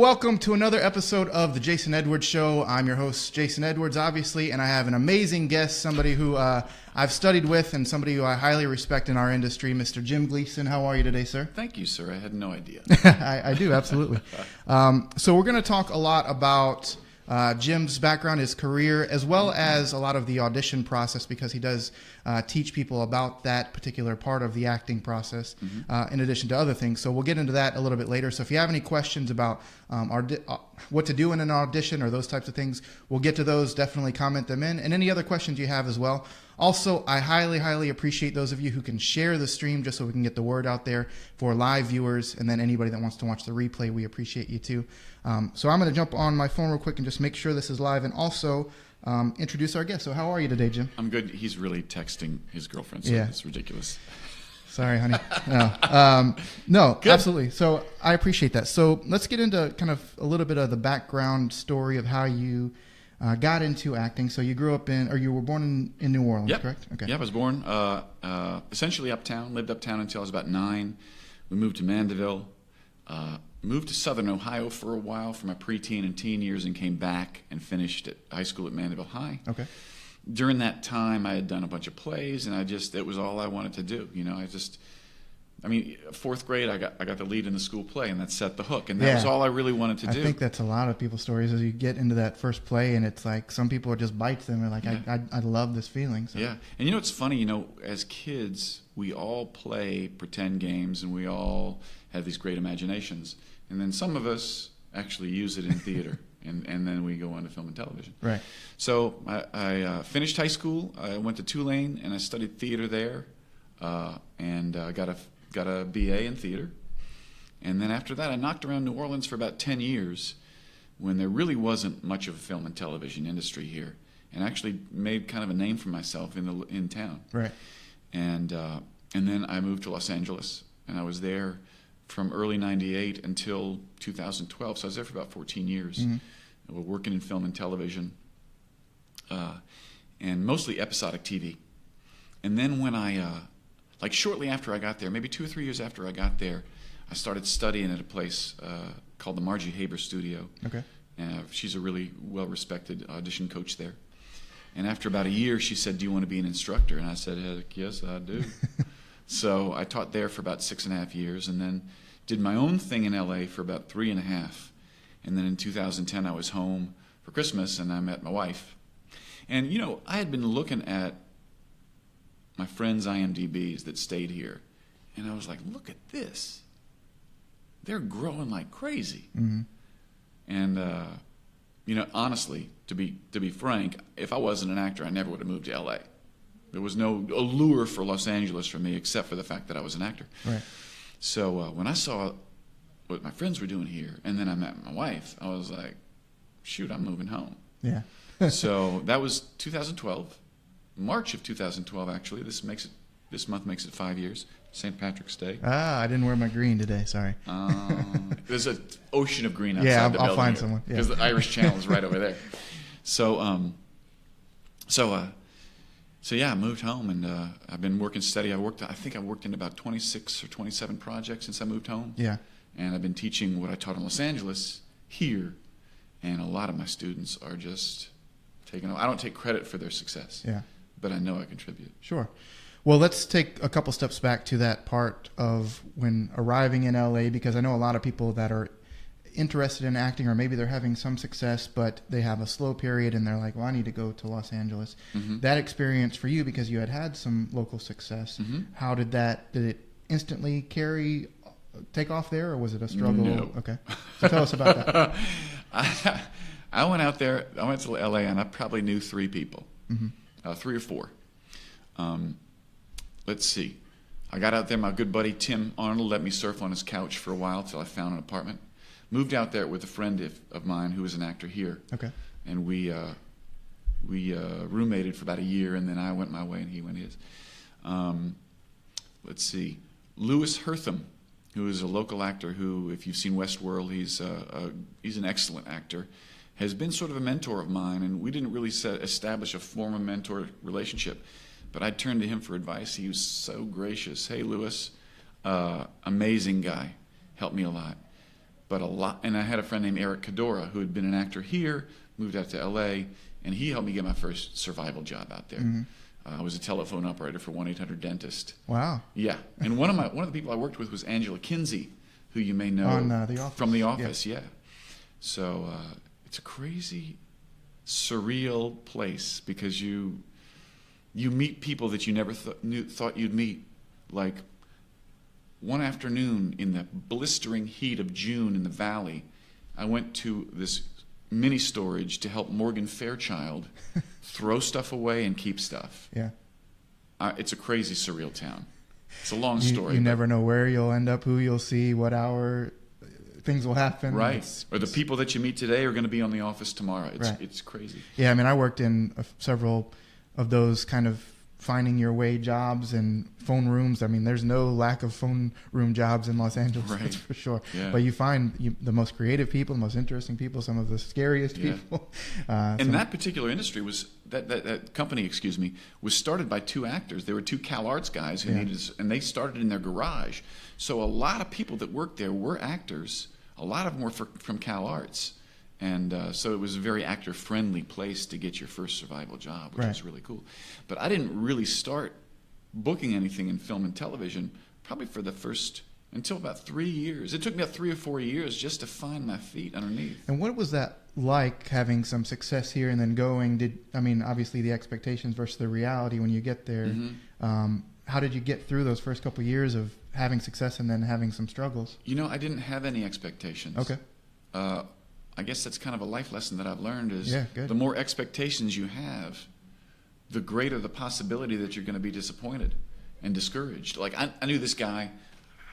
welcome to another episode of the Jason Edwards Show. I'm your host, Jason Edwards, obviously, and I have an amazing guest, somebody who I've studied with and somebody who I highly respect in our industry, Mr. Jim Gleason. How are you today, sir? Thank you, sir. I had no idea. I do, absolutely. So we're going to talk a lot about Jim's background, his career, as well as a lot of the audition process, because he does teach people about that particular part of the acting process, in addition to other things. So we'll get into that a little bit later. So if you have any questions about what to do in an audition or those types of things, we'll get to those. Definitely comment them in, and any other questions you have as well. Also, I highly, highly appreciate those of you who can share the stream just so we can get the word out there for live viewers, and then anybody that wants to watch the replay, we appreciate you too. So I'm going to jump on my phone real quick and just make sure this is live, and also introduce our guest. So how are you today, Jim? I'm good. He's really texting his girlfriend, so it's ridiculous. Sorry, honey. No, absolutely. So I appreciate that. So let's get into kind of a little bit of the background story of how you got into acting. So you grew up or you were born in New Orleans, correct? Okay. Yeah, I was born essentially uptown, lived uptown until I was about 9. We moved to Mandeville, moved to Southern Ohio for a while for my preteen and teen years, and came back and finished at high school at Mandeville High. Okay. During that time, I had done a bunch of plays, and it was all I wanted to do. You know, fourth grade, I got the lead in the school play, and that set the hook, and that was all I really wanted to do. I think that's a lot of people's stories, as you get into that first play, and it's like some people it just bites them, and like, I love this feeling. So. Yeah, and you know, it's funny, you know, as kids, we all play pretend games, and we all have these great imaginations, and then some of us actually use it in theater. And then we go on to film and television. Right. So I finished high school. I went to Tulane, and I studied theater there, and got a BA in theater. And then after that, I knocked around New Orleans for about 10 years, when there really wasn't much of a film and television industry here, and actually made kind of a name for myself in town. Right. And then I moved to Los Angeles, and I was there from early '98 until 2012. So I was there for about 14 years. Mm-hmm. We're working in film and television, and mostly episodic TV. And then when shortly after I got there, maybe 2 or 3 years after I got there, I started studying at a place called the Margie Haber Studio. Okay. She's a really well-respected audition coach there. And after about a year, she said, "Do you want to be an instructor?" And I said, "Heck, yes, I do." So I taught there for about 6.5 years, and then did my own thing in LA for about 3.5. And then in 2010, I was home for Christmas, and I met my wife. And, you know, I had been looking at my friends' IMDb's that stayed here, and I was like, look at this. They're growing like crazy. Mm-hmm. And, you know, honestly, to be frank, if I wasn't an actor, I never would have moved to LA. There was no allure for Los Angeles for me, except for the fact that I was an actor. Right. So when I saw what my friends were doing here, and then I met my wife, I was like, shoot, I'm moving home. Yeah. So that was 2012, March of 2012, actually. This month makes it 5 years, St. Patrick's Day. I didn't wear my green today, sorry. There's an ocean of green outside the building. Yeah, I'll find someone. Because the Irish Channel is right over there. So yeah, I moved home, and I've been working steady. I think I worked in about 26 or 27 projects since I moved home. Yeah. And I've been teaching what I taught in Los Angeles here, and a lot of my students are just taking over. I don't take credit for their success. Yeah. But I know I contribute. Sure. Well, let's take a couple steps back to that part of when arriving in LA, because I know a lot of people that are interested in acting, or maybe they're having some success, but they have a slow period and they're like, well, I need to go to Los Angeles. Mm-hmm. That experience for you, because you had some local success, how did it instantly take off there, or was it a struggle? No. Okay. So tell us about that. I went out there, I went to LA, and I probably knew 3 people, 3 or 4. Let's see. I got out there, my good buddy Tim Arnold let me surf on his couch for a while till I found an apartment. Moved out there with a friend of mine who was an actor here. Okay. And we roommated for about a year, and then I went my way and he went his. Let's see. Louis Hertham, who is a local actor who, if you've seen Westworld, he's an excellent actor, has been sort of a mentor of mine, and we didn't really establish a formal mentor relationship, but I turned to him for advice. He was so gracious. Hey, Louis, amazing guy, helped me a lot. but a lot. And I had a friend named Eric Cadora who had been an actor here, moved out to L.A., and he helped me get my first survival job out there. I was a telephone operator for 1-800-DENTIST. Wow. Yeah, and one of the people I worked with was Angela Kinsey, who you may know On The Office. from The Office. Yeah. So it's a crazy, surreal place because you meet people that you never thought you'd meet. Like one afternoon in the blistering heat of June in the valley, I went to this mini storage to help Morgan Fairchild throw stuff away and keep stuff. Yeah. It's a crazy, surreal town. It's a long story. You never know where you'll end up, who you'll see, what hour things will happen. Right. Or the people that you meet today are going to be on The Office tomorrow. It's crazy. Yeah, I mean, I worked in several of those kind of finding your way jobs and phone rooms. I mean, there's no lack of phone room jobs in Los Angeles, right. That's for sure. Yeah. But you find the most creative people, the most interesting people, some of the scariest people. And that particular industry was, that company, was started by two actors. There were two Cal Arts guys who and they started in their garage. So a lot of people that worked there were actors. A lot of them were from Cal Arts. And so it was a very actor-friendly place to get your first survival job, which was really cool. But I didn't really start booking anything in film and television probably until about 3 years. It took me about 3 or 4 years just to find my feet underneath. And what was that like, having some success here and then going? Obviously the expectations versus the reality when you get there. How did you get through those first couple of years of having success and then having some struggles? I didn't have any expectations. Okay. I guess that's kind of a life lesson that I've learned is good. The more expectations you have, the greater the possibility that you're going to be disappointed and discouraged. Like I knew this guy,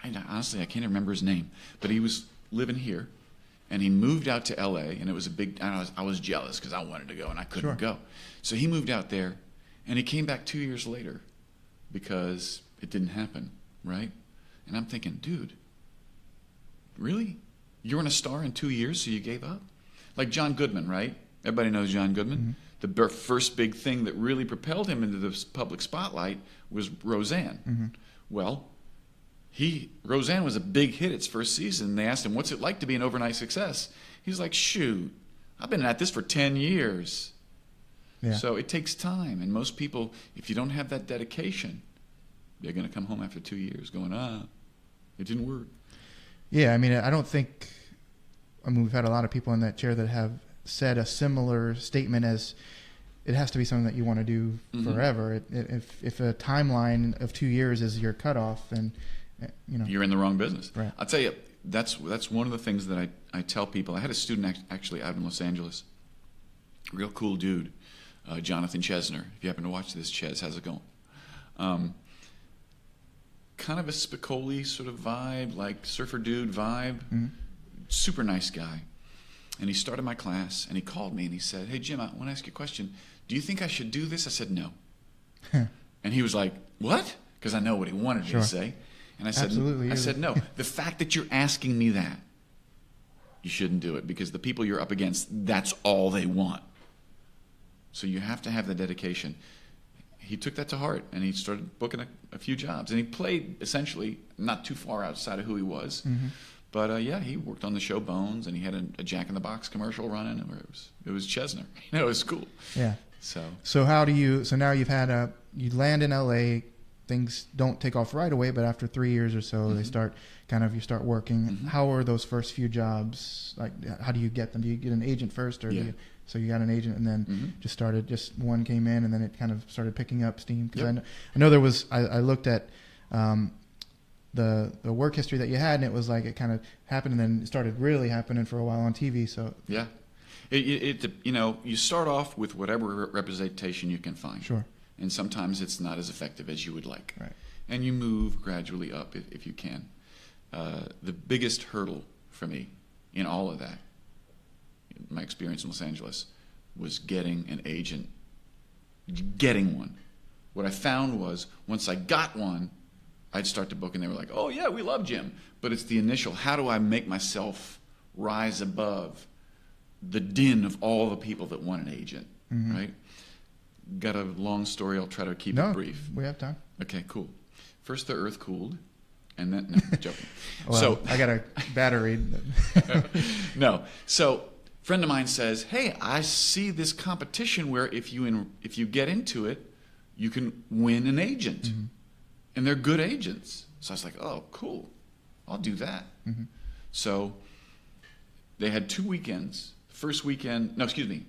honestly, I can't remember his name, but he was living here, and he moved out to L.A., and it was a big, I was jealous because I wanted to go, and I couldn't go. So he moved out there, and he came back 2 years later because it didn't happen, right? And I'm thinking, dude, really? You weren't a star in 2 years, so you gave up? Like John Goodman, right? Everybody knows John Goodman. The first big thing that really propelled him into the public spotlight was Roseanne. Well, Roseanne was a big hit its first season. They asked him, what's it like to be an overnight success? He's like, shoot, I've been at this for 10 years. Yeah. So it takes time. And most people, if you don't have that dedication, they're going to come home after 2 years going, it didn't work. Yeah, I don't think... we've had a lot of people in that chair that have said a similar statement as it has to be something that you want to do forever. If a timeline of 2 years is your cutoff, then you're in the wrong business. Right. I'll tell you, that's one of the things that I tell people. I had a student actually out in Los Angeles, real cool dude, Jonathan Chesner. If you happen to watch this, Ches, how's it going? Kind of a Spicoli sort of vibe, like surfer dude vibe. Super nice guy. And he started my class, and he called me, and he said, hey, Jim, I want to ask you a question. Do you think I should do this? I said, no. And he was like, what? Because I know what he wanted me to say. And I said, absolutely. I said, no. The fact that you're asking me that, you shouldn't do it, because the people you're up against, that's all they want. So you have to have the dedication. He took that to heart, and he started booking a few jobs. And he played, essentially, not too far outside of who he was. But he worked on the show Bones, and he had a Jack in the Box commercial running, and it was Chesner. It was cool. Yeah. So how do you? So now you land in L.A. Things don't take off right away, but after 3 years or so, they start you start working. How are those first few jobs? Like, how do you get them? Do you get an agent first, or so you got an agent, and then just one came in, and then it kind of started picking up steam? Because I know there was. I looked at. The work history that you had, and it was like it kind of happened, and then it started really happening for a while on TV. So you start off with whatever representation you can find. Sure. And sometimes it's not as effective as you would like. Right. And you move gradually up if you can. The biggest hurdle for me in all of that, my experience in Los Angeles, was getting an agent. Getting one. What I found was once I got one, I'd start to book, and they were like, oh, yeah, we love Jim. But it's the initial, how do I make myself rise above the din of all the people that want an agent, right? Got a long story. I'll try to keep it brief. We have time. Okay, cool. First, the earth cooled, And then, no, joking. Well, So I got a battery. no. So a friend of mine says, hey, I see this competition where if you get into it, you can win an agent. Mm-hmm. And they're good agents. So I was like, oh, cool. I'll do that. Mm-hmm. So they had 2 weekends. First weekend, no, excuse me.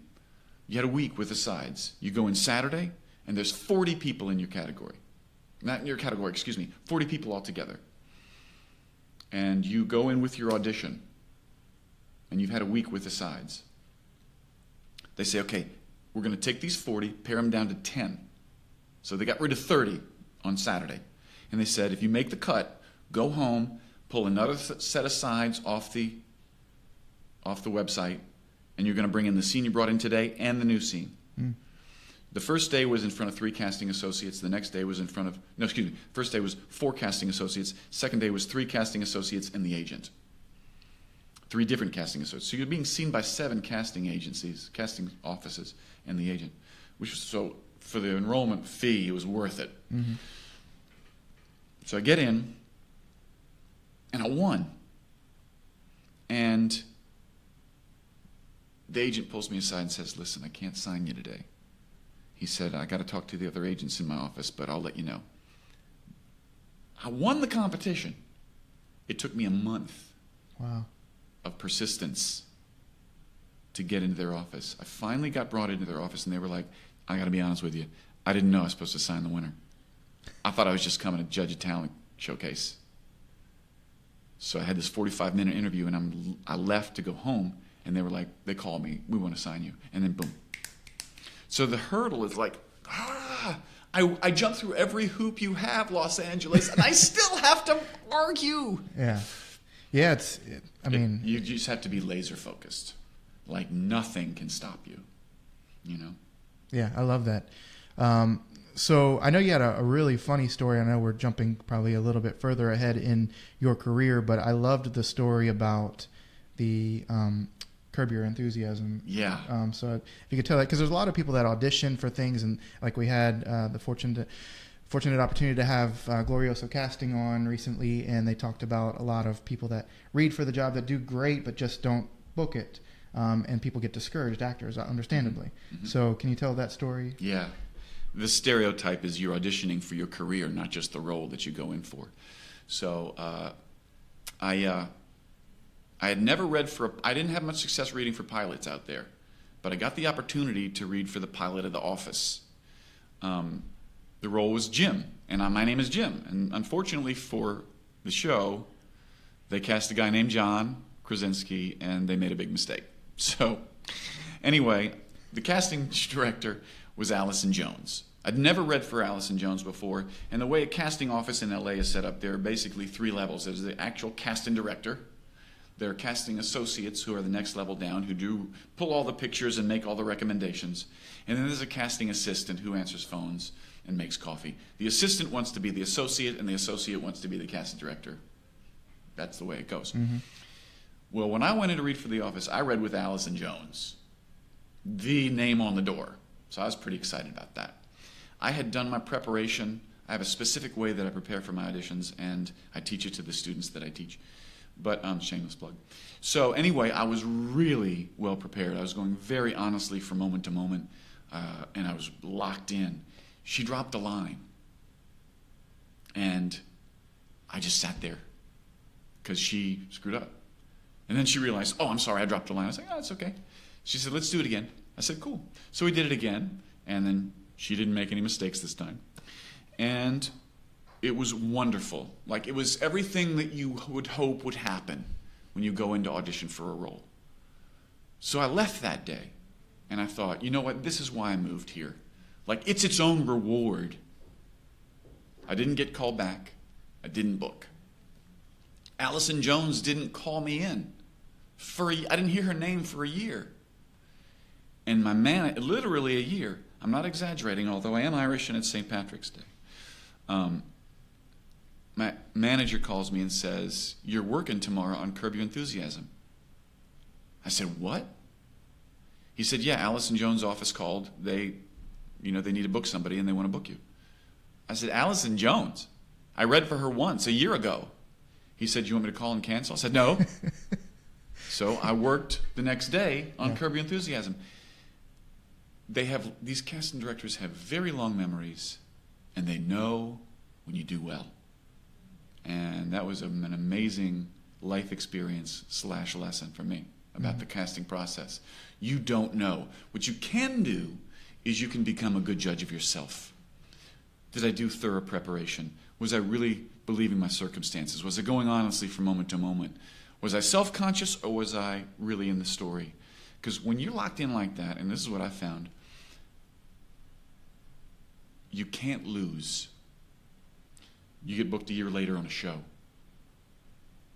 You had a week with the sides. You go in Saturday, and there's 40 people in your category. Not in your category, excuse me, 40 people altogether. And you go in with your audition, and you've had a week with the sides. They say, okay, we're going to take these 40, pare them down to 10. So they got rid of 30 on Saturday. And they said, if you make the cut, go home, pull another set of sides off the website, and you're going to bring in the scene you brought in today and the new scene. Mm. The first day was in front of 3 casting associates. The next day was in front of, no, excuse me, first day was 4 casting associates. Second day was 3 casting associates and the agent. 3 different casting associates. So you're being seen by 7 casting agencies, casting offices, and the agent. Which was, so for the enrollment fee, it was worth it. Mm-hmm. So I get in, and I won. And the agent pulls me aside and says, listen, I can't sign you today. He said, I got to talk to the other agents in my office, but I'll let you know. I won the competition. It took me a month of persistence to get into their office. I finally got brought into their office, and they were like, I got to be honest with you. I didn't know I was supposed to sign the winner. I thought I was just coming to judge a talent showcase. So I had this 45-minute interview, and I left to go home, and they were like, they called me, we want to sign you. And then boom. So the hurdle is like, I jumped through every hoop you have, Los Angeles, and I still have to argue. Yeah. Yeah, you just have to be laser focused. Like nothing can stop you, you know? Yeah, I love that. So I know you had a really funny story. I know we're jumping probably a little bit further ahead in your career, but I loved the story about the Curb Your Enthusiasm. Yeah. So if you could tell that, because there's a lot of people that audition for things, and like we had the fortunate opportunity to have Glorioso Casting on recently, and they talked about a lot of people that read for the job that do great but just don't book it, and people get discouraged, actors, understandably. Mm-hmm. So can you tell that story? Yeah. The stereotype is you're auditioning for your career, not just the role that you go in for. So I had never read I didn't have much success reading for pilots out there, but I got the opportunity to read for the pilot of The Office. The role was Jim, and my name is Jim. And unfortunately for the show, they cast a guy named John Krasinski, and they made a big mistake. So anyway, the casting director was Allison Jones. I'd never read for Allison Jones before, and the way a casting office in LA is set up, there are basically 3 levels. There's the actual casting director. There are casting associates, who are the next level down, who do pull all the pictures and make all the recommendations. And then there's a casting assistant who answers phones and makes coffee. The assistant wants to be the associate, and the associate wants to be the casting director. That's the way it goes. Mm-hmm. Well, when I went in to read for The Office, I read with Allison Jones, the name on the door. So I was pretty excited about that. I had done my preparation. I have a specific way that I prepare for my auditions, and I teach it to the students that I teach. But shameless plug. So anyway, I was really well prepared. I was going very honestly from moment to moment, and I was locked in. She dropped a line, and I just sat there because she screwed up. And then she realized, oh, I'm sorry, I dropped a line. I was like, oh, it's okay. She said, let's do it again. I said, cool. So we did it again, and then she didn't make any mistakes this time. And it was wonderful. Like, it was everything that you would hope would happen when you go into audition for a role. So I left that day, and I thought, you know what? This is why I moved here. Like, it's its own reward. I didn't get called back. I didn't book. Allison Jones didn't call me in. I didn't hear her name for a year. And my literally a year. I'm not exaggerating, although I am Irish and it's St. Patrick's Day. My manager calls me and says, you're working tomorrow on Curb Your Enthusiasm. I said, what? He said, yeah, Allison Jones' office called. They need to book somebody and they want to book you. I said, Allison Jones? I read for her once, a year ago. He said, "You want me to call and cancel?" I said, "No." So I worked the next day on Curb Your Enthusiasm. These casting directors have very long memories, and they know when you do well. And that was an amazing life experience / lesson for me about the casting process. You don't know. What you can do is you can become a good judge of yourself. Did I do thorough preparation? Was I really believing my circumstances? Was I going honestly from moment to moment? Was I self-conscious, or was I really in the story? Because when you're locked in like that, and this is what I found, you can't lose. You get booked a year later on a show.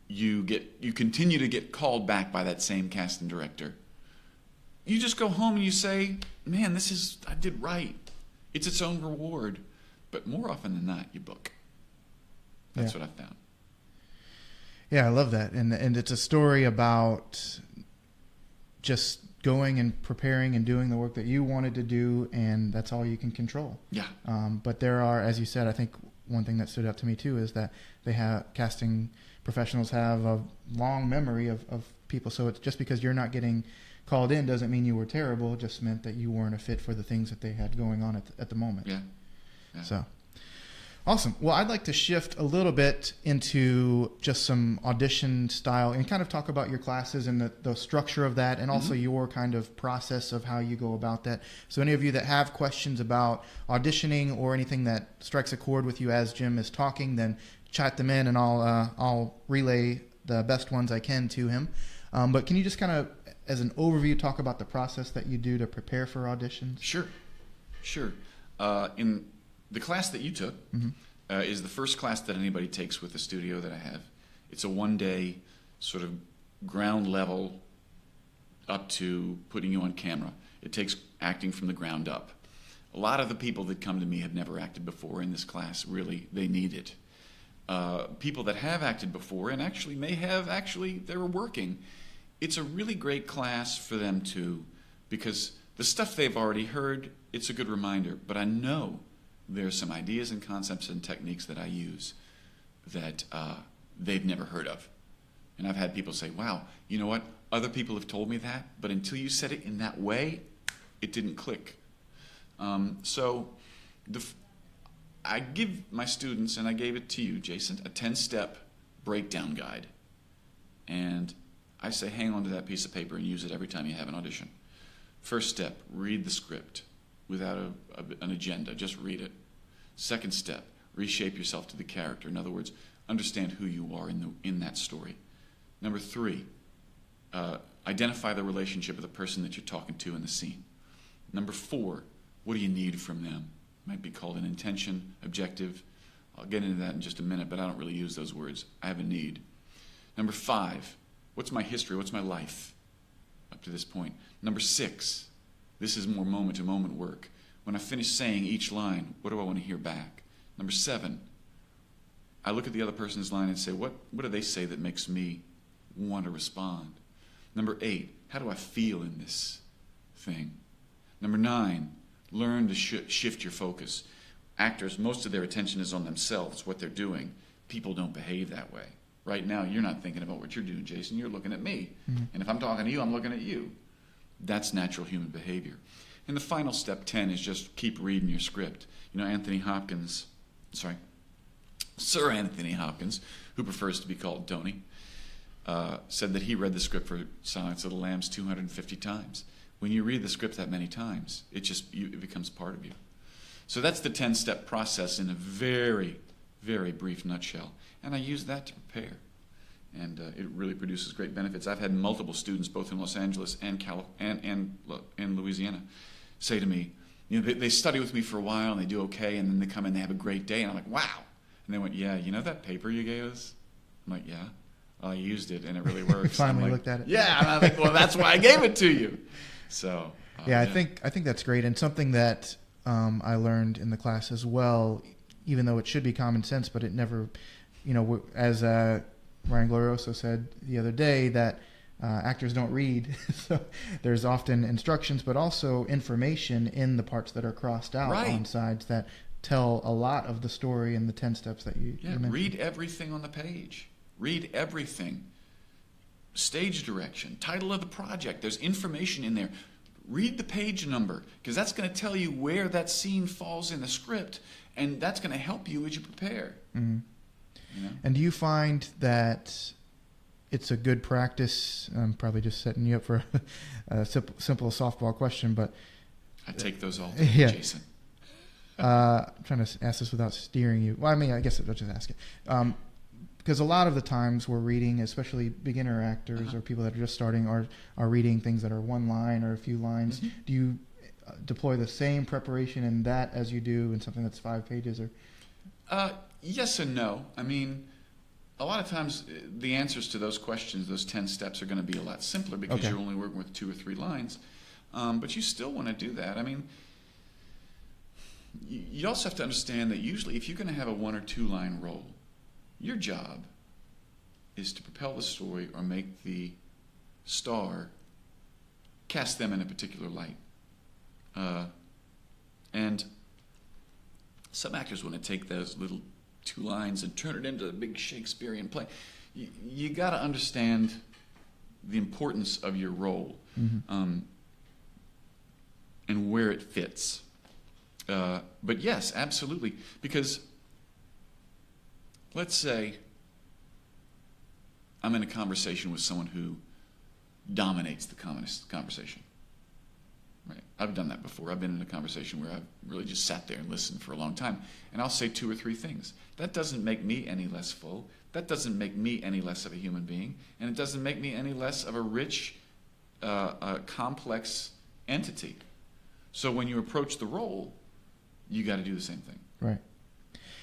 You continue to get called back by that same casting director. You just go home and you say, "Man, I did right." It's its own reward. But more often than not, you book. That's what I found. Yeah, I love that. And it's a story about just going and preparing and doing the work that you wanted to do, and that's all you can control. Yeah. But there are, as you said, I think one thing that stood out to me too is that casting professionals have a long memory of people. So it's just because you're not getting called in doesn't mean you were terrible. It just meant that you weren't a fit for the things that they had going on at the moment. Yeah. So awesome. Well, I'd like to shift a little bit into just some audition style and kind of talk about your classes and the structure of that, and also your kind of process of how you go about that. So any of you that have questions about auditioning or anything that strikes a chord with you as Jim is talking, then chat them in, and I'll relay the best ones I can to him. But can you just kind of, as an overview, talk about the process that you do to prepare for auditions? Sure. In the class that you took is the first class that anybody takes with the studio that I have. It's a 1-day sort of ground level up to putting you on camera. It takes acting from the ground up. A lot of the people that come to me have never acted before in this class. Really, they need it. People that have acted before and they were working, it's a really great class for them too, because the stuff they've already heard, it's a good reminder. But I know there's some ideas and concepts and techniques that I use that they've never heard of. And I've had people say, "Wow, you know what? Other people have told me that, but until you said it in that way, it didn't click." I give my students, and I gave it to you, Jason, a 10-step breakdown guide. And I say hang on to that piece of paper and use it every time you have an audition. First step, read the script without an agenda. Just read it. Second step, reshape yourself to the character. In other words, understand who you are in that story. Number 3, identify the relationship of the person that you're talking to in the scene. Number 4, what do you need from them? It might be called an intention, objective. I'll get into that in just a minute, but I don't really use those words. I have a need. Number 5, what's my history? What's my life up to this point? Number 6, this is more moment-to-moment work. When I finish saying each line, what do I want to hear back? Number 7, I look at the other person's line and say, what do they say that makes me want to respond? Number 8, how do I feel in this thing? Number 9, learn to shift your focus. Actors, most of their attention is on themselves, what they're doing. People don't behave that way. Right now, you're not thinking about what you're doing, Jason. You're looking at me. And if I'm talking to you, I'm looking at you. That's natural human behavior. And the final step, 10, is just keep reading your script. You know, Sir Anthony Hopkins, who prefers to be called Tony, said that he read the script for Silence of the Lambs 250 times. When you read the script that many times, it becomes part of you. So that's the 10-step process in a very, very brief nutshell. And I use that to prepare. And it really produces great benefits. I've had multiple students, both in Los Angeles and Louisiana, say to me, you know, they study with me for a while and they do okay, and then they come in and they have a great day, and I'm like, wow. And they went, yeah, you know that paper you gave us? I'm like, yeah. Well, I used it and it really works. Finally looked at it. Yeah, and I think, well, that's why I gave it to you. So I think that's great, and something that I learned in the class as well, even though it should be common sense, but it never, you know, as Ryan Glorioso said the other day, that actors don't read. So there's often instructions, but also information in the parts that are crossed out on sides that tell a lot of the story and the 10 steps that you mentioned. Read everything on the page. Read everything. Stage direction, title of the project. There's information in there. Read the page number, because that's going to tell you where that scene falls in the script, and that's going to help you as you prepare. Mm-hmm. You know? And do you find that it's a good practice? I'm probably just setting you up for a simple softball question, but I take those all day, yeah. Jason. I'm trying to ask this without steering you. Well, I mean, I guess I'll just ask it. Because a lot of the times we're reading, especially beginner actors or people that are just starting, are reading things that are one line or a few lines. Mm-hmm. Do you deploy the same preparation in that as you do in something that's 5 pages? Or yes and no. I mean, a lot of times the answers to those questions, those 10 steps, are going to be a lot simpler because you're only working with 2 or 3 lines. But you still want to do that. I mean, you also have to understand that usually if you're going to have a 1 or 2 line role, your job is to propel the story or make the star cast them in a particular light. And some actors want to take those little 2 lines and turn it into a big Shakespearean play. You got to understand the importance of your role and where it fits. But yes, absolutely, because let's say I'm in a conversation with someone who dominates the conversation. Right? I've done that before. I've been in a conversation where I've really just sat there and listened for a long time, and I'll say 2 or 3 things. That doesn't make me any less full. That doesn't make me any less of a human being, and it doesn't make me any less of a rich, complex entity. So when you approach the role, you got to do the same thing. Right.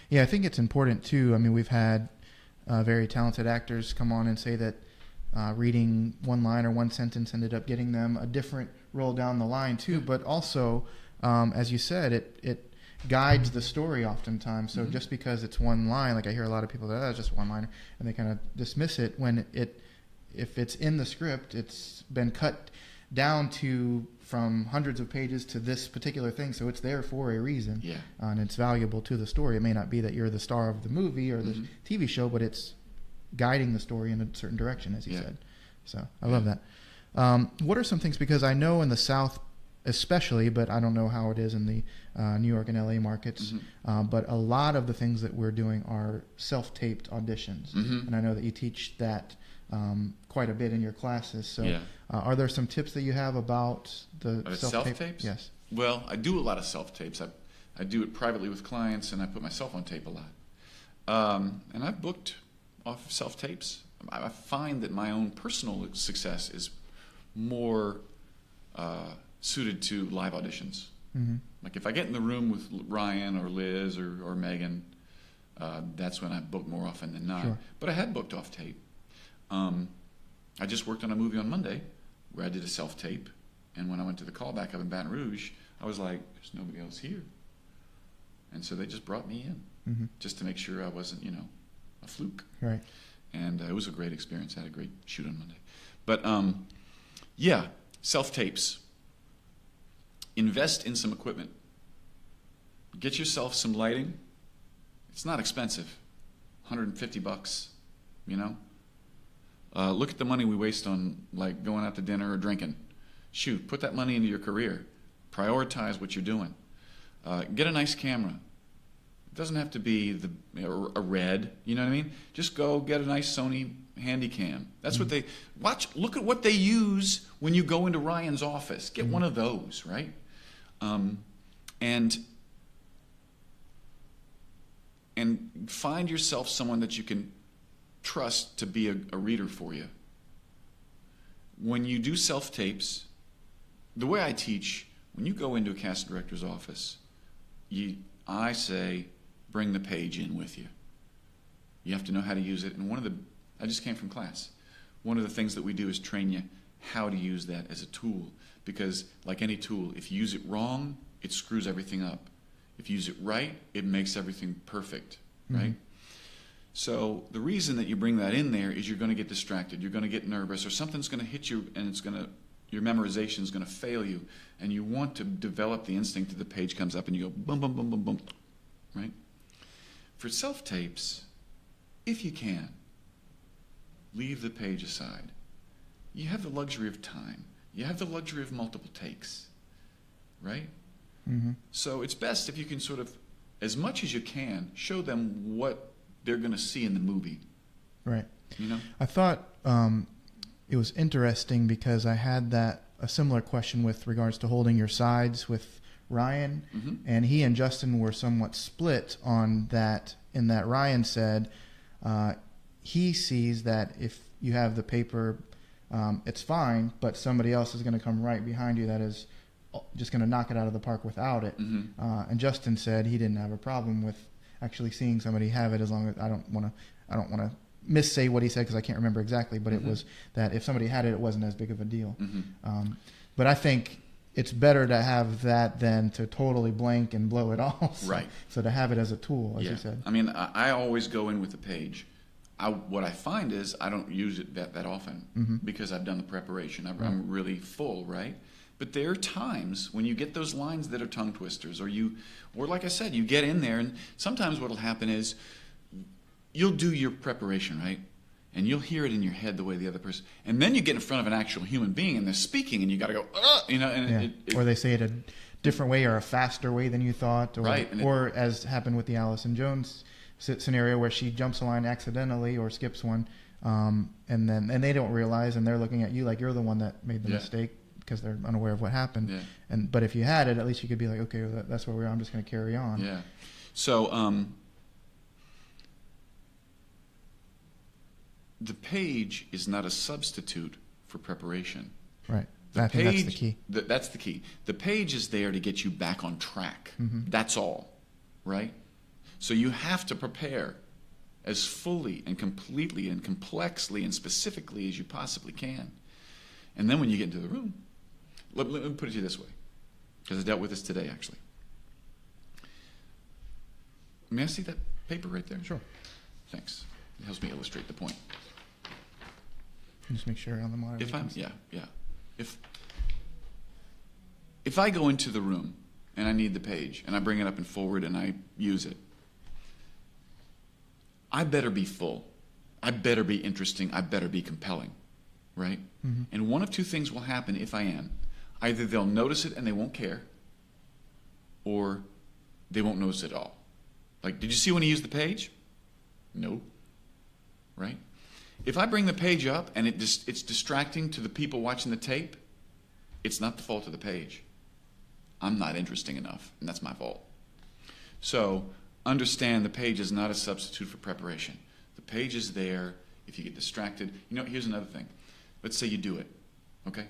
Yeah, I think it's important too. I mean, we've had very talented actors come on and say that reading 1 line or 1 sentence ended up getting them a different role down the line too. But also, as you said, it guides the story oftentimes. So just because it's 1 line, like I hear a lot of people that it's just 1 liner, and they kind of dismiss it when if it's in the script, it's been cut down to from hundreds of pages to this particular thing, so it's there for a reason, and it's valuable to the story. It may not be that you're the star of the movie or the TV show, but it's guiding the story in a certain direction, as you said. So I love that. What are some things, because I know in the South especially, but I don't know how it is in the New York and LA markets, but a lot of the things that we're doing are self-taped auditions, and I know that you teach that quite a bit in your classes. So are there some tips that you have about the self-tapes? Yes. Well, I do a lot of self-tapes. I do it privately with clients, and I put myself on tape a lot. And I've booked off of self-tapes. I find that my own personal success is more suited to live auditions. Like if I get in the room with Ryan or Liz or Megan, that's when I book more often than not. Sure. But I had booked off tape. I just worked on a movie on Monday where I did a self-tape, and when I went to the callback up in Baton Rouge, I was like, there's nobody else here. And so they just brought me in just to make sure I wasn't, a fluke. Right. And it was a great experience. I had a great shoot on Monday. But, self-tapes. Invest in some equipment. Get yourself some lighting. It's not expensive. $150, Look at the money we waste on like going out to dinner or drinking. Shoot, put that money into your career. Prioritize what you're doing. Get a nice camera. It doesn't have to be a Red, you know what I mean? Just go get a nice Sony Handycam. That's what they watch. Look at what they use when you go into Ryan's office. Get one of those, right? And find yourself someone that you can trust to be a reader for you. When you do self-tapes, the way I teach, when you go into a casting director's office, I say, bring the page in with you. You have to know how to use it. And I just came from class. One of the things that we do is train you how to use that as a tool. Because like any tool, if you use it wrong, it screws everything up. If you use it right, it makes everything perfect, right? So the reason that you bring that in there is you're going to get distracted, you're going to get nervous, or something's going to hit you and your memorization is going to fail you, and you want to develop the instinct that the page comes up and you go boom, boom, boom, boom, boom, right? For self-tapes, if you can, leave the page aside. You have the luxury of time. You have the luxury of multiple takes, right? Mm-hmm. So it's best if you can sort of, as much as you can, show them what they're going to see in the movie. Right. You know? I thought it was interesting because I had a similar question with regards to holding your sides with Ryan, Mm-hmm. and he and Justin were somewhat split on that, in that Ryan said he sees that if you have the paper, it's fine, but somebody else is going to come right behind you that is just going to knock it out of the park without it. Mm-hmm. And Justin said he didn't have a problem with actually seeing somebody have it, as long as I don't want to missay what he said because I can't remember exactly, but Mm-hmm. it was that if somebody had it, it wasn't as big of a deal. Mm-hmm. But I think it's better to have that than to totally blank and blow it all. Right. So to have it as a tool, as Yeah. you said. I mean, I always go in with the page. What I find is I don't use it that often Mm-hmm. because I've done the preparation. I'm really full, right? But there are times when you get those lines that are tongue twisters, or like I said, you get in there, and sometimes what'll happen is you'll do your preparation, right? And you'll hear it in your head the way the other person, and then you get in front of an actual human being, and they're speaking, and you got to go, you know, and Or they say it a different way or a faster way than you thought, or, Right, and or as happened with the Allison Jones scenario where she jumps a line accidentally or skips one, and they don't realize, and they're looking at you like you're the one that made the Yeah. mistake because they're unaware of what happened. Yeah. But if you had it, at least you could be like, okay, well, that's where we are. I'm just going to carry on. Yeah. So the page is not a substitute for preparation. Right. The I page, think that's the key. That's the key. The page is there to get you back on track. Mm-hmm. That's all, right? So you have to prepare as fully and completely and complexly and specifically as you possibly can. And then when you get into the room, let me put it to you this way, because I dealt with this today, actually. May I see that paper right there? Sure. Thanks. It helps me illustrate the point. Just make sure on the monitor. If I go into the room and I need the page and I bring it up and forward and I use it, I better be full. I better be interesting. I better be compelling, right? Mm-hmm. And one of two things will happen if I am. Either they'll notice it and they won't care, or they won't notice it at all. Like, did you see when he used the page? No. Right? If I bring the page up and it's distracting to the people watching the tape, it's not the fault of the page. I'm not interesting enough, and that's my fault. So understand the page is not a substitute for preparation. The page is there if you get distracted. You know, here's another thing. Let's say you do it, okay?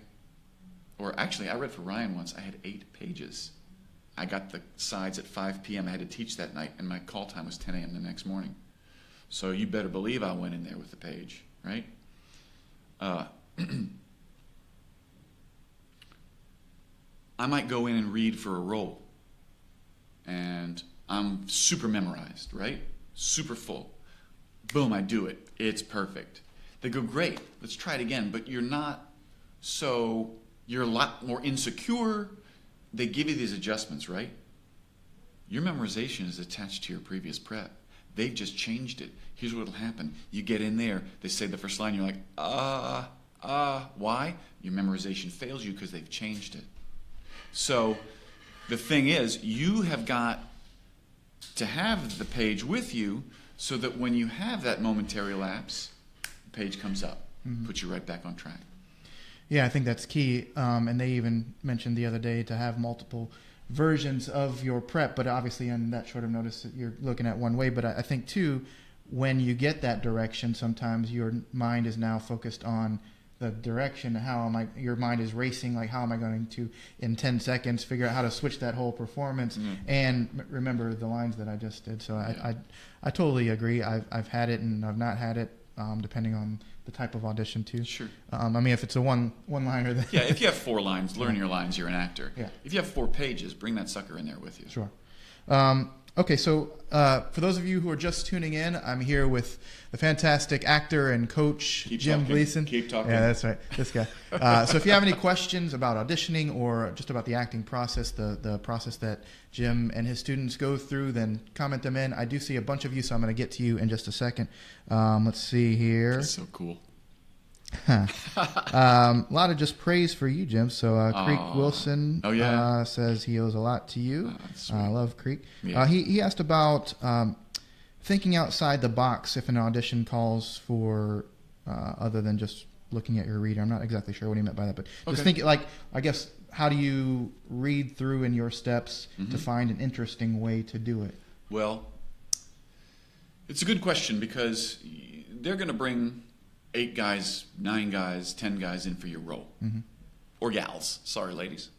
Or actually, I read for Ryan once. I had 8 pages. I got the sides at 5 p.m. I had to teach that night, and my call time was 10 a.m. the next morning. So you better believe I went in there with the page, right? I might go in and read for a role, and I'm super memorized, right? Super full. Boom, I do it. It's perfect. They go, great, let's try it again. But you're not, so you're a lot more insecure. They give you these adjustments, right? Your memorization is attached to your previous prep. They've just changed it. Here's what will happen. You get in there, they say the first line, you're like, why? Your memorization fails you because they've changed it. So the thing is, you have got to have the page with you so that when you have that momentary lapse, the page comes up, puts you right back on track. Yeah, I think that's key. And they even mentioned the other day to have multiple versions of your prep, but obviously on that short of notice, you're looking at one way. But I think, too, when you get that direction, sometimes your mind is now focused on the direction. Your mind is racing, like, how am I going to, in 10 seconds, figure out how to switch that whole performance and remember the lines that I just did. So I totally agree. I've had it and I've not had it, depending on the type of audition, too. Sure. I mean, if it's a one-liner, then Yeah, if you have 4 lines, learn your lines, you're an actor. Yeah. If you have 4 pages, bring that sucker in there with you. Sure. Okay, so for those of you who are just tuning in, I'm here with the fantastic actor and coach, Jim Gleason. Keep talking. Yeah, that's right, this guy. So if you have any questions about auditioning or just about the acting process, the process that Jim and his students go through, then comment them in. I do see a bunch of you, so I'm going to get to you in just a second. Let's see here. That's so cool. A lot of just praise for you, Jim. So Creek Wilson says he owes a lot to you. I love Creek. Yeah. He asked about thinking outside the box if an audition calls for other than just looking at your reader. I'm not exactly sure what he meant by that, but just thinking, like, I guess, how do you read through in your steps to find an interesting way to do it? Well, it's a good question because they're going to bring 8 guys, 9 guys, 10 guys in for your role. Or gals. Sorry, ladies.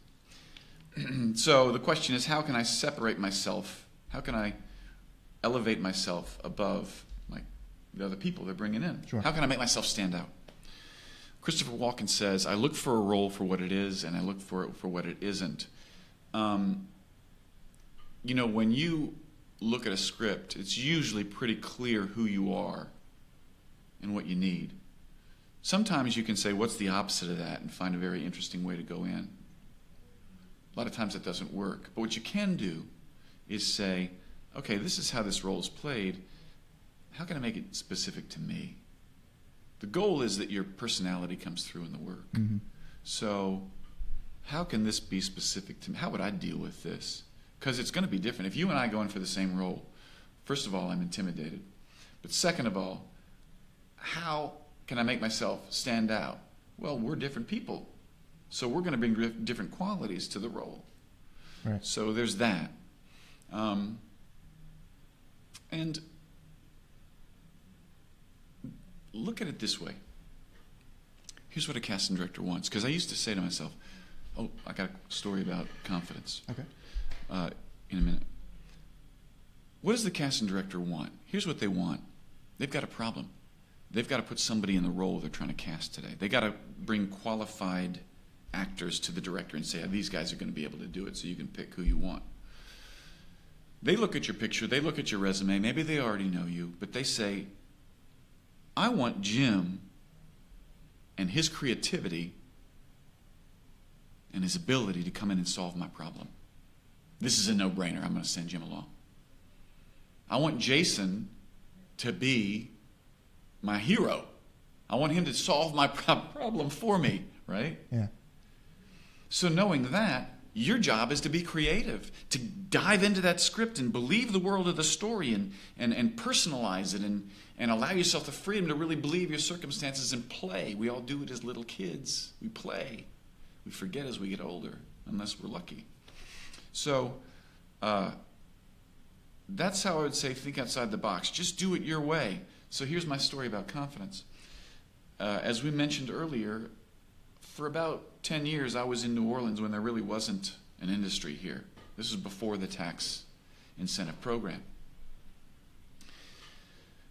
So the question is, how can I separate myself? How can I elevate myself above the other people they're bringing in? Sure. How can I make myself stand out? Christopher Walken says, I look for a role for what it is, and I look for it for what it isn't. When you look at a script, it's usually pretty clear who you are and what you need. Sometimes you can say, what's the opposite of that, and find a very interesting way to go in. A lot of times it doesn't work. But what you can do is say, okay, this is how this role is played. How can I make it specific to me? The goal is that your personality comes through in the work. So how can this be specific to me? How would I deal with this? Because it's going to be different. If you and I go in for the same role, first of all, I'm intimidated. But second of all, how can I make myself stand out? Well, we're different people. So we're going to bring different qualities to the role. Right. So there's that. And look at it this way. Here's what a casting director wants. Because I used to say to myself, oh, I got a story about confidence. Okay. In a minute. What does the casting director want? Here's what they want. They've got a problem. They've got to put somebody in the role they're trying to cast today. They've got to bring qualified actors to the director and say, these guys are going to be able to do it, so you can pick who you want. They look at your picture, they look at your resume, maybe they already know you, but they say, I want Jim and his creativity and his ability to come in and solve my problem. This is a no-brainer. I'm going to send Jim along. I want Jason to be my hero. I want him to solve my problem for me, right? Yeah. So knowing that, your job is to be creative, to dive into that script and believe the world of the story and personalize it and allow yourself the freedom to really believe your circumstances and play. We all do it as little kids. We play. We forget as we get older, unless we're lucky. So that's how I would say think outside the box. Just do it your way. So here's my story about confidence. As we mentioned earlier, for about 10 years I was in New Orleans when there really wasn't an industry here. This was before the tax incentive program.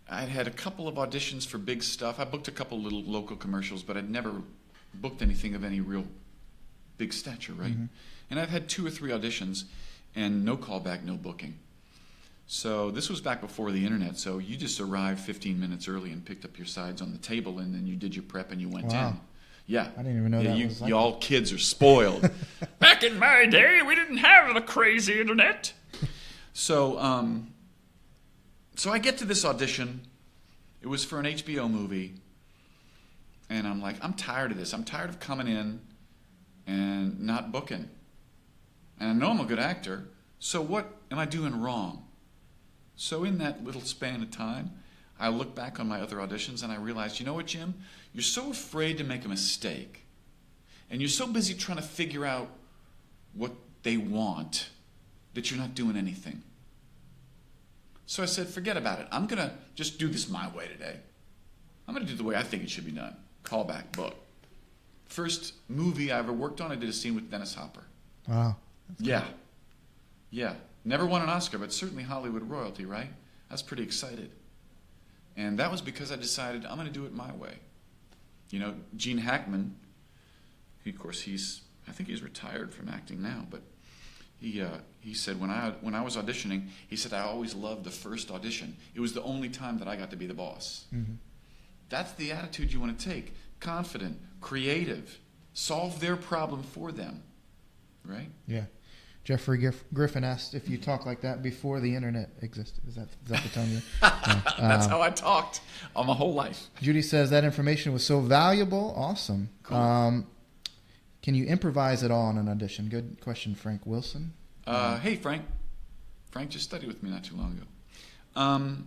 I'd had a couple of auditions for big stuff. I booked a couple little local commercials, but I'd never booked anything of any real big stature, right? And I've had 2 or 3 auditions and no callback, no booking. So this was back before the internet, so you just arrived 15 minutes early and picked up your sides on the table, and then you did your prep and you went in. Yeah. I didn't even know that was like you all kids are spoiled. Back in my day, we didn't have the crazy internet. So so I get to this audition. It was for an HBO movie. And I'm like, I'm tired of this. I'm tired of coming in and not booking. And I know I'm a good actor, so what am I doing wrong? So in that little span of time, I look back on my other auditions and I realized, you know what, Jim? You're so afraid to make a mistake. And you're so busy trying to figure out what they want that you're not doing anything. So I said, forget about it. I'm going to just do this my way today. I'm going to do it the way I think it should be done. Call back, book. First movie I ever worked on, I did a scene with Dennis Hopper. Wow. Yeah. Yeah. Never won an Oscar, but certainly Hollywood royalty, right? I was pretty excited. And that was because I decided I'm going to do it my way. You know, Gene Hackman, of course, I think he's retired from acting now, but he said when I was auditioning, he said, I always loved the first audition. It was the only time that I got to be the boss. That's the attitude you want to take. Confident, creative, solve their problem for them, right? Yeah. Jeffrey Griffin asked if you talk like that before the internet existed. Is that the tone you? That's how I talked all my whole life. Judy says that information was so valuable. Awesome. Cool. Can you improvise at all in an audition? Good question, Frank Wilson. Hey, Frank. Frank just studied with me not too long ago.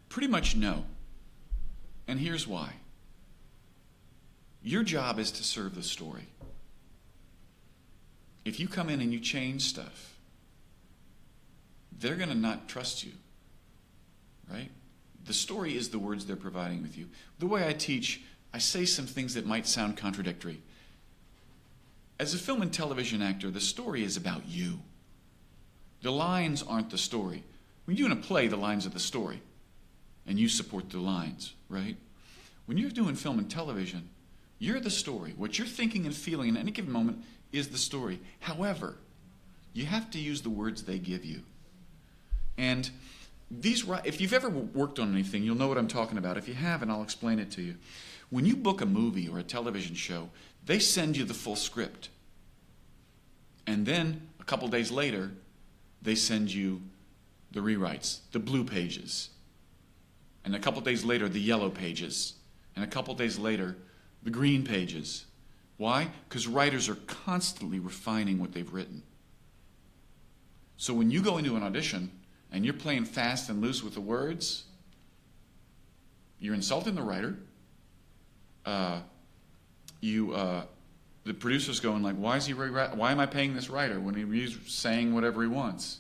Pretty much no. And here's why. Your job is to serve the story. If you come in and you change stuff, they're going to not trust you, right? The story is the words they're providing with you. The way I teach, I say some things that might sound contradictory. As a film and television actor, the story is about you. The lines aren't the story. When you're in a play, the lines are the story, and you support the lines, right? When you're doing film and television, you're the story. What you're thinking and feeling in any given moment is the story. However, you have to use the words they give you. And if you've ever worked on anything, you'll know what I'm talking about. If you haven't, I'll explain it to you. When you book a movie or a television show, they send you the full script. And then, a couple days later, they send you the rewrites, the blue pages. And a couple days later, the yellow pages. And a couple days later, the green pages. Why? Because writers are constantly refining what they've written. So when you go into an audition and you're playing fast and loose with the words, you're insulting the writer. The producer's going like, why am I paying this writer when he's saying whatever he wants?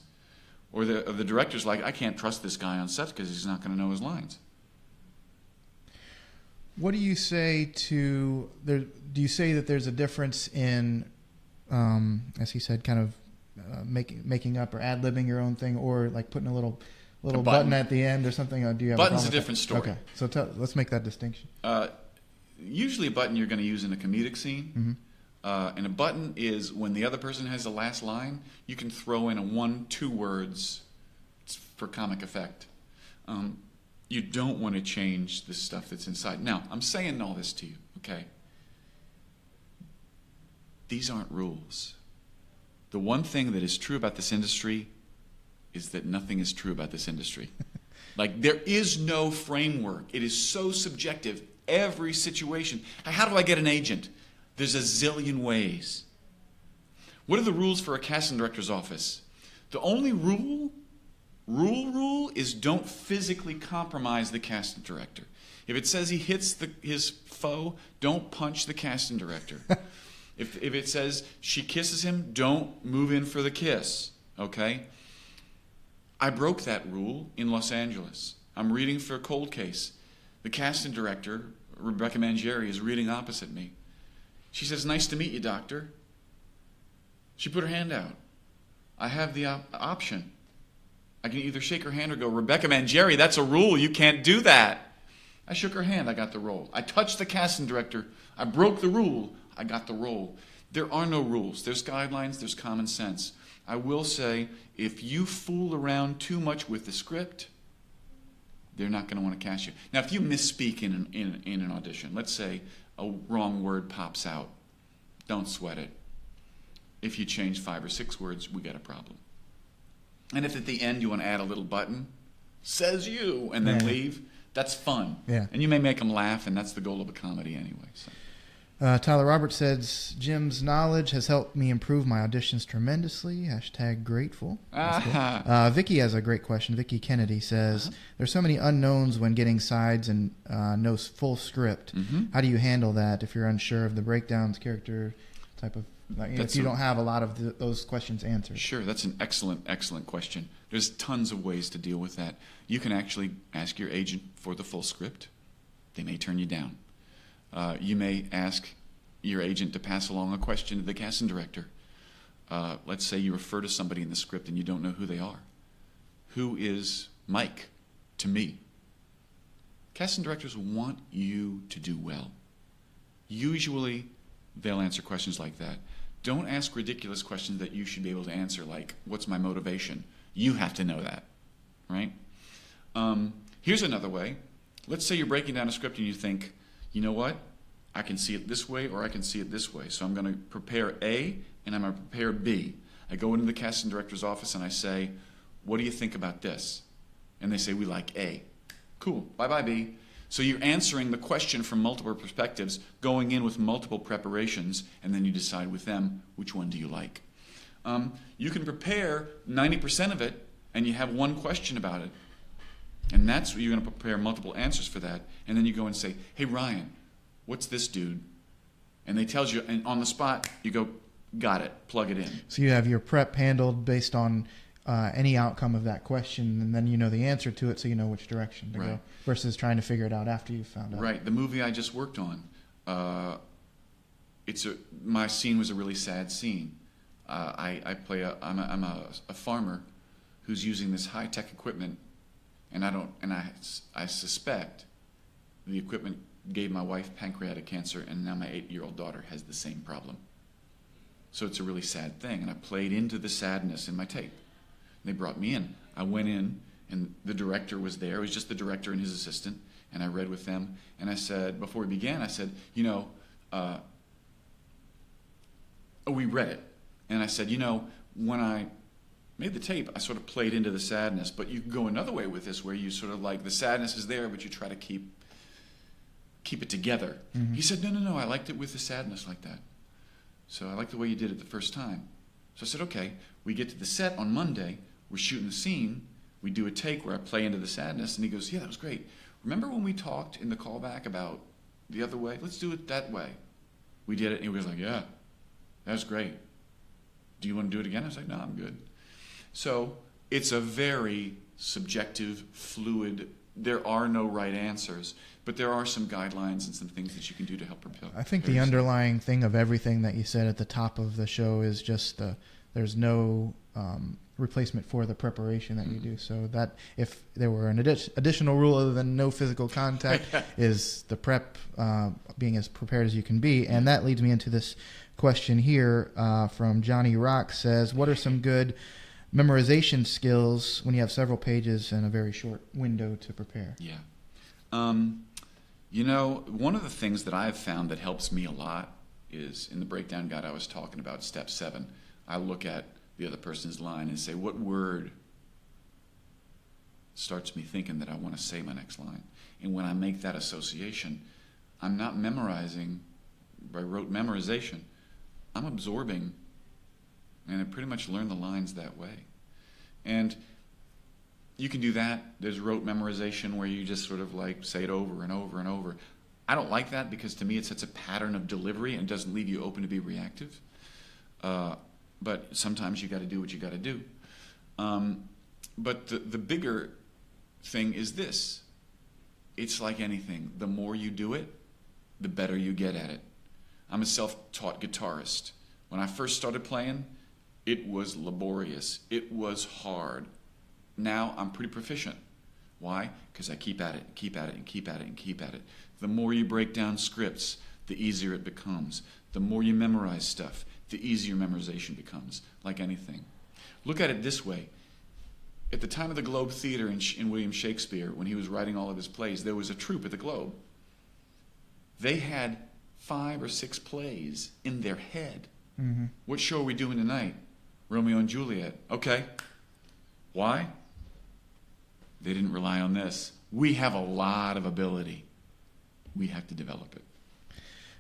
Or the director's like, I can't trust this guy on set because he's not going to know his lines. What do you say to there? Do you say that there's a difference in, as he said, kind of making up or ad-libbing your own thing, or like putting a little button at the end or something? Or do you have Button's a different story. Okay, so let's make that distinction. Usually, a button you're going to use in a comedic scene, and a button is when the other person has the last line. You can throw in a 1-2 words for comic effect. You don't want to change the stuff that's inside. Now, I'm saying all this to you, okay? These aren't rules. The one thing that is true about this industry is that nothing is true about this industry. Like, there is no framework. It is so subjective, every situation. How do I get an agent? There's a zillion ways. What are the rules for a casting director's office? The only rule is don't physically compromise the casting director. If it says he hits his foe, don't punch the casting director. If it says she kisses him, don't move in for the kiss. Okay? I broke that rule in Los Angeles. I'm reading for a cold case. The casting director, Rebecca Mangieri, is reading opposite me. She says, "Nice to meet you, doctor." She put her hand out. I have the option. I can either shake her hand or go, "Rebecca Mangieri, that's a rule. You can't do that." I shook her hand. I got the role. I touched the casting director. I broke the rule. I got the role. There are no rules. There's guidelines. There's common sense. I will say, if you fool around too much with the script, they're not going to want to cast you. Now, if you misspeak in an audition, let's say a wrong word pops out, don't sweat it. If you change 5 or 6 words, we got a problem. And if at the end you want to add a little button, says you, and then leave, that's fun. Yeah. And you may make them laugh, and that's the goal of a comedy anyway. So. Tyler Roberts says, Jim's knowledge has helped me improve my auditions tremendously. #grateful. Cool. Vicky has a great question. Vicky Kennedy says, there's so many unknowns when getting sides and no full script. Mm-hmm. How do you handle that if you're unsure of the breakdowns, character type of, if you don't have a lot of those questions answered? Sure, that's an excellent question. There's tons of ways to deal with that. You can actually ask your agent for the full script. They may turn you down. You may ask your agent to pass along a question to the casting director. Let's say you refer to somebody in the script and you don't know who they are. Who is Mike to me? Casting directors want you to do well. Usually, they'll answer questions like that. Don't ask ridiculous questions that you should be able to answer, like, what's my motivation? You have to know that, right? Here's another way. Let's say you're breaking down a script and you think, you know what? I can see it this way or I can see it this way. So I'm going to prepare A and I'm going to prepare B. I go into the casting director's office and I say, what do you think about this? And they say, we like A. Cool. Bye-bye, B. So you're answering the question from multiple perspectives, going in with multiple preparations, and then you decide with them, which one do you like? You can prepare 90% of it, and you have one question about it. And that's what you're going to prepare multiple answers for that. And then you go and say, hey, Ryan, what's this dude? And they tells you, and on the spot, you go, got it, plug it in. So you have your prep handled based on any outcome of that question, and then you know the answer to it, so you know which direction to go, versus trying to figure it out after you found out. Right. The movie I just worked on, my scene was a really sad scene. I'm a farmer who's using this high-tech equipment, and I suspect the equipment gave my wife pancreatic cancer, and now my 8-year-old daughter has the same problem. So it's a really sad thing, and I played into the sadness in my tape. They brought me in. I went in, and the director was there. It was just the director and his assistant, and I read with them. And I said, before we began, I said, we read it. And I said, when I made the tape, I sort of played into the sadness, but you can go another way with this, where you sort of like, the sadness is there, but you try to keep it together. Mm-hmm. He said, no, I liked it with the sadness like that. So I liked the way you did it the first time. So I said, okay, we get to the set on Monday, we're shooting the scene, we do a take where I play into the sadness, and he goes, yeah, that was great. Remember when we talked in the callback about the other way? Let's do it that way. We did it, and he was like, yeah, that was great. Do you want to do it again? I was like, no, I'm good. So it's a very subjective, fluid, there are no right answers, but there are some guidelines and some things that you can do to help prepare. I think the underlying thing of everything that you said at the top of the show is just there's no replacement for the preparation that you do. So that if there were an additional rule other than no physical contact is the prep being as prepared as you can be. And that leads me into this question here from Johnny Rock says, what are some good memorization skills when you have several pages and a very short window to prepare? Yeah. One of the things that I've found that helps me a lot is in the breakdown guide I was talking about, step 7, I look at the other person's line and say, what word starts me thinking that I want to say my next line? And when I make that association, I'm not memorizing by rote memorization. I'm absorbing, and I pretty much learn the lines that way. And you can do that. There's rote memorization where you just sort of like say it over and over and over. I don't like that because to me it sets a pattern of delivery and doesn't leave you open to be reactive. But sometimes you got to do what you got to do. But the bigger thing is this. It's like anything. The more you do it, the better you get at it. I'm a self-taught guitarist. When I first started playing, it was laborious. It was hard. Now I'm pretty proficient. Why? Because I keep at it, keep at it, and keep at it, and keep at it. The more you break down scripts, the easier it becomes. The more you memorize stuff, the easier memorization becomes, like anything. Look at it this way. At the time of the Globe Theater in William Shakespeare, when he was writing all of his plays, there was a troupe at the Globe. They had 5 or 6 plays in their head. Mm-hmm. What show are we doing tonight? Romeo and Juliet. Okay. Why? They didn't rely on this. We have a lot of ability. We have to develop it.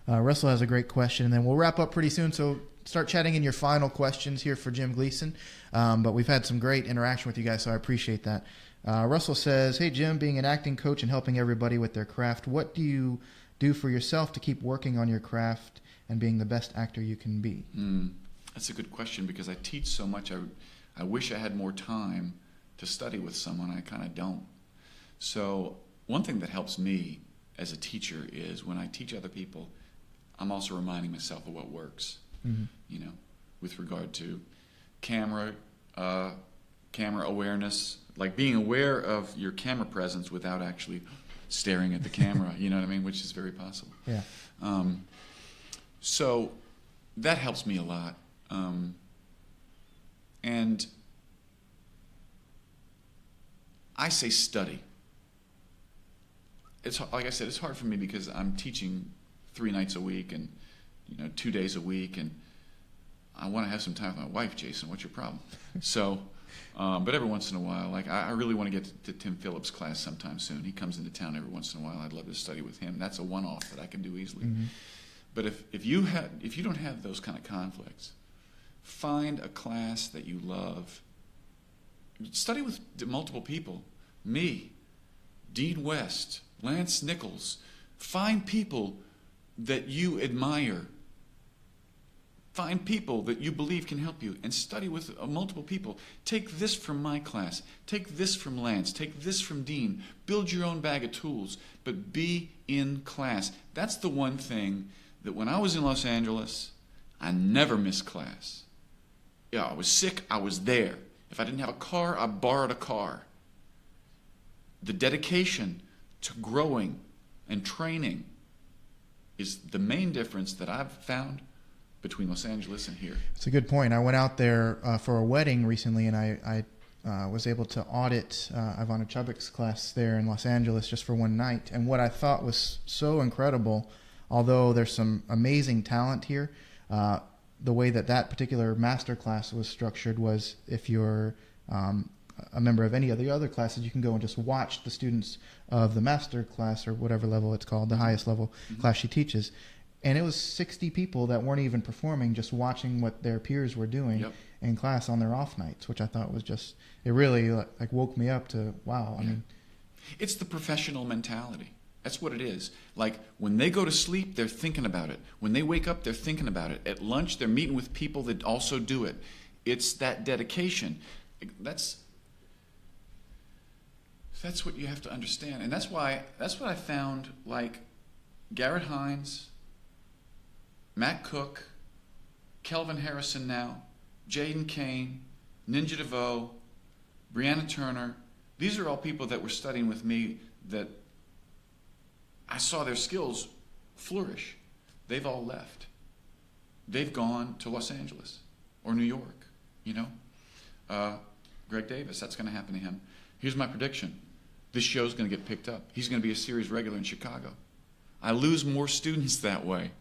Russell has a great question, and then we'll wrap up pretty soon, so start chatting in your final questions here for Jim Gleason. But we've had some great interaction with you guys, so I appreciate that. Russell says, hey, Jim, being an acting coach and helping everybody with their craft, what do you do for yourself to keep working on your craft and being the best actor you can be? That's a good question because I teach so much. I wish I had more time to study with someone. I kind of don't. So one thing that helps me as a teacher is when I teach other people, I'm also reminding myself of what works, with regard to camera awareness, like being aware of your camera presence without actually staring at the camera, you know what I mean, which is very possible. Yeah. So that helps me a lot. And I say study. It's like I said, it's hard for me because I'm teaching 3 nights a week and 2 days a week, and I want to have some time with my wife, Jason. What's your problem? So, but every once in a while, like I really want to get to Tim Phillips' class sometime soon. He comes into town every once in a while. I'd love to study with him. That's a one-off that I can do easily. Mm-hmm. But if you don't have those kind of conflicts, find a class that you love. Study with multiple people. Me, Dean West, Lance Nichols. Find people that you admire. Find people that you believe can help you and study with multiple people. Take this from my class. Take this from Lance. Take this from Dean. Build your own bag of tools, but be in class. That's the one thing that when I was in Los Angeles, I never missed class. Yeah, I was sick, I was there. If I didn't have a car, I borrowed a car. The dedication to growing and training is the main difference that I've found between Los Angeles and here. It's a good point. I went out there for a wedding recently, and I was able to audit Ivana Chubbuck's class there in Los Angeles just for one night. And what I thought was so incredible, although there's some amazing talent here, the way that particular master class was structured was if you're a member of any of the other classes, you can go and just watch the students of the master class or whatever level it's called, the highest level class she teaches. And it was 60 people that weren't even performing, just watching what their peers were doing in class on their off nights, which I thought was just, it really like woke me up to, wow. I mean, it's the professional mentality. That's what it is. Like when they go to sleep, they're thinking about it. When they wake up, they're thinking about it. At lunch, they're meeting with people that also do it. It's that dedication. That's what you have to understand. And that's what I found, like Garrett Hines, Matt Cook, Kelvin Harrison now, Jaden Kane, Ninja DeVoe, Brianna Turner. These are all people that were studying with me that I saw their skills flourish. They've all left. They've gone to Los Angeles or New York, Greg Davis, that's going to happen to him. Here's my prediction. This show's going to get picked up. He's going to be a series regular in Chicago. I lose more students that way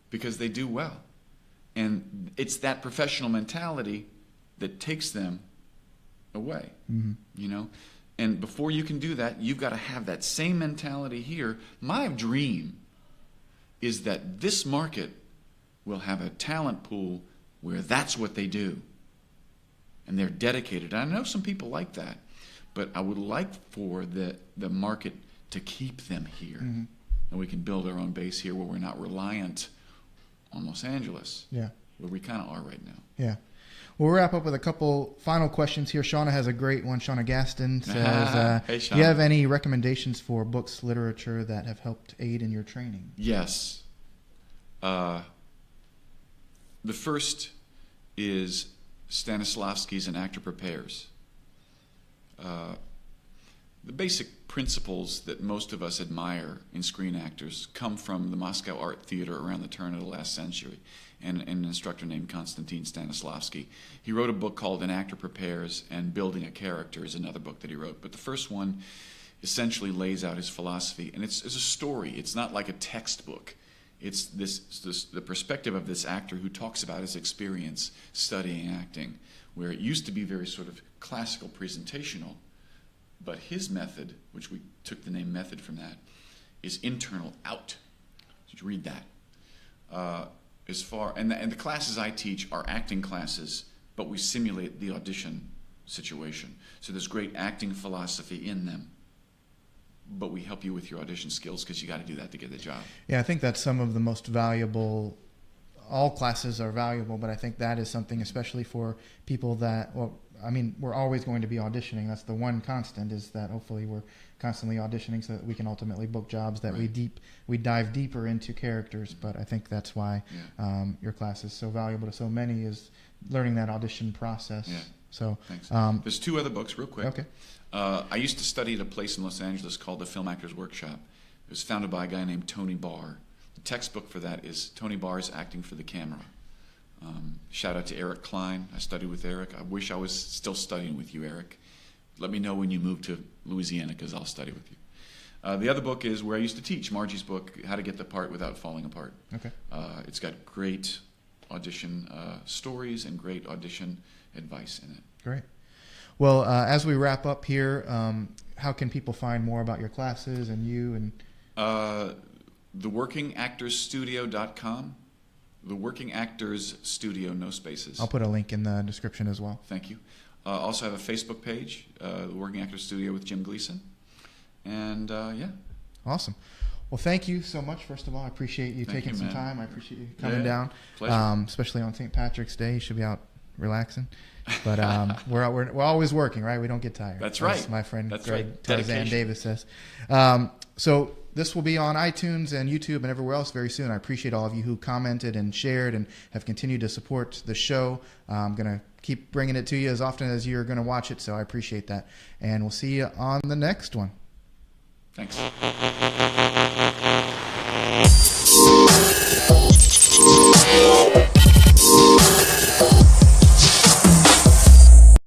because they do well. And it's that professional mentality that takes them away, And before you can do that, you've got to have that same mentality here. My dream is that this market will have a talent pool where that's what they do. And they're dedicated. I know some people like that, but I would like for the market to keep them here. And we can build our own base here where we're not reliant on Los Angeles, where we kind of are right now. Yeah. We'll wrap up with a couple final questions here. Shauna has a great one. Shauna Gaston says, hey, Shauna. Do you have any recommendations for books, literature that have helped aid in your training? Yes. The first is Stanislavski's An Actor Prepares. The basic principles that most of us admire in screen actors come from the Moscow Art Theater around the turn of the last century, and an instructor named Konstantin Stanislavski. He wrote a book called An Actor Prepares, and Building a Character is another book that he wrote. But the first one essentially lays out his philosophy, and it's a story. It's not like a textbook. It's the perspective of this actor who talks about his experience studying acting, where it used to be very sort of classical presentational, but his method, which we took the name method from that, is internal out. So you read that. And the classes I teach are acting classes, but we simulate the audition situation. So there's great acting philosophy in them, but we help you with your audition skills because you got to do that to get the job. Yeah, I think that's some of the most valuable. All classes are valuable, but I think that is something especially for people that, we're always going to be auditioning. That's the one constant, is that hopefully we're constantly auditioning so that we can ultimately book jobs that we dive deeper into characters. But I think that's why your class is so valuable to so many, is learning that audition process. Yeah. So thanks. There's two other books real quick. Okay. I used to study at a place in Los Angeles called the Film Actors Workshop. It was founded by a guy named Tony Barr. The textbook for that is Tony Barr's Acting for the Camera. Shout out to Eric Klein. I studied with Eric. I wish I was still studying with you, Eric. Let me know when you move to Louisiana, because I'll study with you. The other book is where I used to teach, Margie's book, How to Get the Part Without Falling Apart. Okay. It's got great audition stories and great audition advice in it. Great. Well, as we wrap up here, how can people find more about your classes and you? And theworkingactorsstudio.com. The Working Actors Studio, no spaces. I'll put a link in the description as well. Thank you. Also have a Facebook page, The Working Actors Studio with Jim Gleason. And yeah. Awesome. Well, thank you so much, first of all. I appreciate you taking some time. I appreciate you coming down. Pleasure. Especially on St. Patrick's Day. You should be out relaxing. But we're always working, right? We don't get tired. That's right. As my friend That's Greg right. Tarzan Davis says. So this will be on iTunes and YouTube and everywhere else very soon. I appreciate all of you who commented and shared and have continued to support the show. I'm going to keep bringing it to you as often as you're going to watch it, so I appreciate that. And we'll see you on the next one. Thanks.